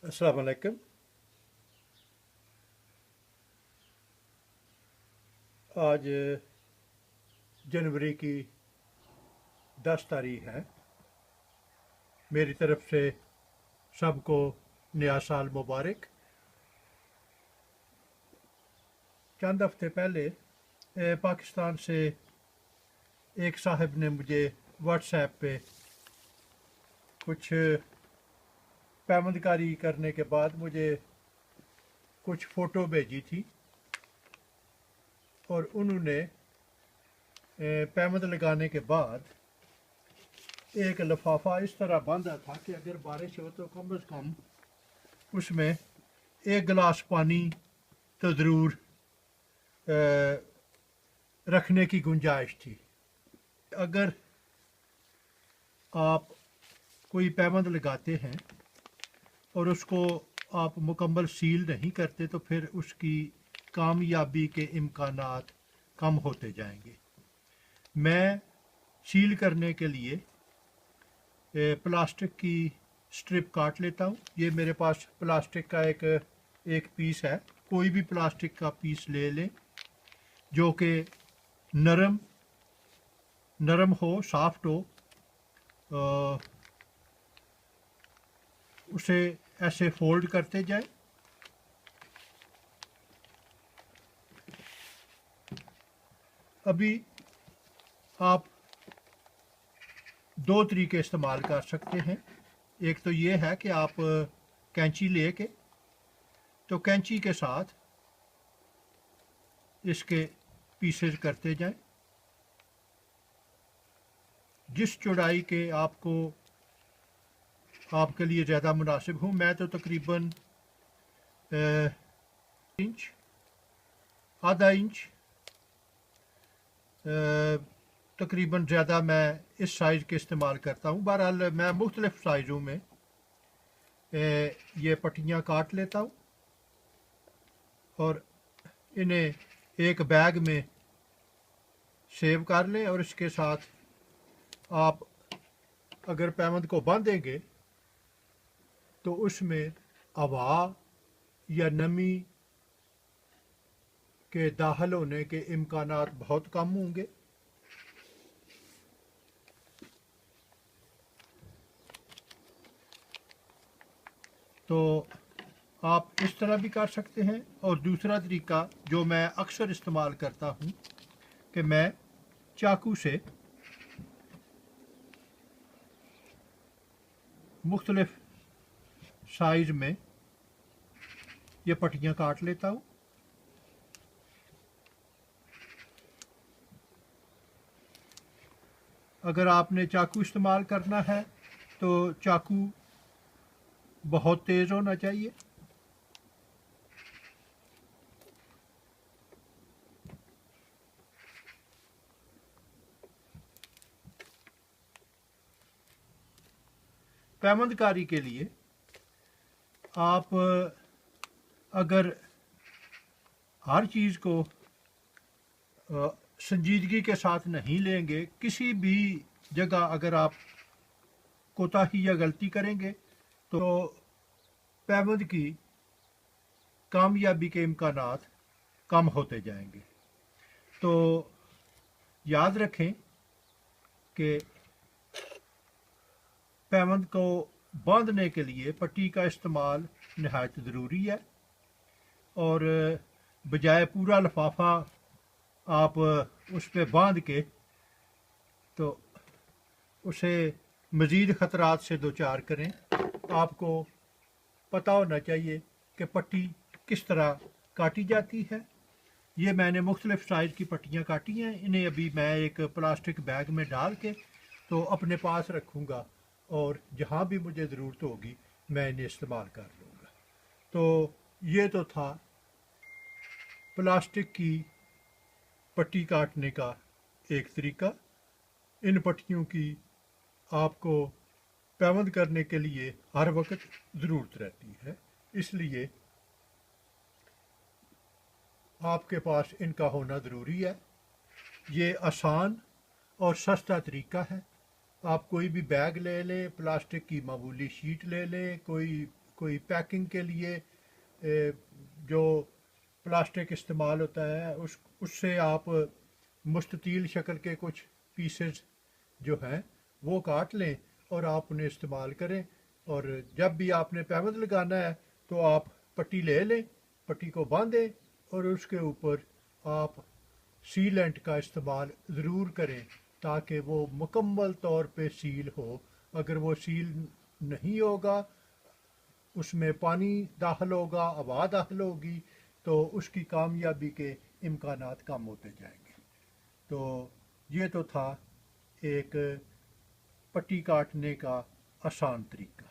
अस्सलाम वालेकुम। आज जनवरी की 10 तारीख है। मेरी तरफ से सबको नया साल मुबारक। चंद हफ्ते पहले पाकिस्तान से एक साहब ने मुझे व्हाट्सएप पे कुछ पैबंदकारी करने के बाद मुझे कुछ फ़ोटो भेजी थी और उन्होंने पैबंद लगाने के बाद एक लिफाफा इस तरह बांधा था कि अगर बारिश हो तो कम अज़ कम उसमें एक गिलास पानी तो ज़रूर रखने की गुंजाइश थी। अगर आप कोई पैबंद लगाते हैं और उसको आप मुकम्मल सील नहीं करते तो फिर उसकी कामयाबी के इम्कानात कम होते जाएंगे। मैं सील करने के लिए प्लास्टिक की स्ट्रिप काट लेता हूँ। ये मेरे पास प्लास्टिक का एक पीस है। कोई भी प्लास्टिक का पीस ले लें जो कि नरम हो, सॉफ्ट हो। उसे ऐसे फोल्ड करते जाएं। अभी आप दो तरीके इस्तेमाल कर सकते हैं। एक तो ये है कि आप कैंची लेके तो कैंची के साथ इसके पीसेस करते जाएं। जिस चौड़ाई के आपके लिए ज़्यादा मुनासिब हो। मैं तो तकरीबन इंच, आधा इंच, तकरीबन ज़्यादा मैं इस साइज़ के इस्तेमाल करता हूँ। बहरहाल मैं मुख्तलिफ़ साइज़ों में ये पट्टियाँ काट लेता हूँ और इन्हें एक बैग में सेव कर लें। और इसके साथ आप अगर पैबंद को बांधेंगे तो उसमें हवा या नमी के दाखिल होने के इम्कानात बहुत कम होंगे। तो आप इस तरह भी कर सकते हैं। और दूसरा तरीका जो मैं अक्सर इस्तेमाल करता हूँ कि मैं चाकू से मुख्तलिफ साइज़ में ये पट्टियाँ काट लेता हूँ। अगर आपने चाकू इस्तेमाल करना है तो चाकू बहुत तेज़ होना चाहिए। पैबंदकारी के लिए आप अगर हर चीज़ को संजीदगी के साथ नहीं लेंगे, किसी भी जगह अगर आप कोताही या गलती करेंगे तो पैबंद की कामयाबी के इम्कानात कम होते जाएंगे। तो याद रखें कि पैबंद को बांधने के लिए पट्टी का इस्तेमाल नहायत ज़रूरी है। और बजाय पूरा लिफाफा आप उस पर बांध के तो उसे मज़ीद ख़तरात से दो चार करें। आपको पता होना चाहिए कि पट्टी किस तरह काटी जाती है। ये मैंने मुख्तलिफ़ साइज़ की पट्टियाँ काटी हैं। इन्हें अभी मैं एक प्लास्टिक बैग में डाल के तो अपने पास रखूँगा और जहाँ भी मुझे ज़रूरत होगी मैं इन्हें इस्तेमाल कर लूँगा। तो ये तो था प्लास्टिक की पट्टी काटने का एक तरीका। इन पट्टियों की आपको पैबंद करने के लिए हर वक्त ज़रूरत रहती है, इसलिए आपके पास इनका होना ज़रूरी है। ये आसान और सस्ता तरीका है। आप कोई भी बैग ले लें, प्लास्टिक की मामूली शीट ले लें, कोई کوئی پیکنگ کے لیے جو پلاسٹک استعمال ہوتا ہے اس سے آپ مستطیل شکل کے کچھ پیسز جو ہیں وہ کاٹ لیں اور آپ انہیں استعمال کریں، اور جب بھی آپ نے پیوند لگانا ہے تو آپ پٹی لے لیں، پٹی کو باندھیں اور اس کے اوپر آپ سیلنٹ کا استعمال ضرور کریں تاکہ وہ مکمل طور پہ سیل ہو۔ اگر وہ سیل نہیں ہوگا، اس میں پانی داخل ہوگا، ہوا داخل ہوگی، تو اس کی کامیابی کے امکانات کم ہوتے جائیں گے۔ تو یہ تو تھا ایک پٹی کاٹنے کا آسان طریقہ۔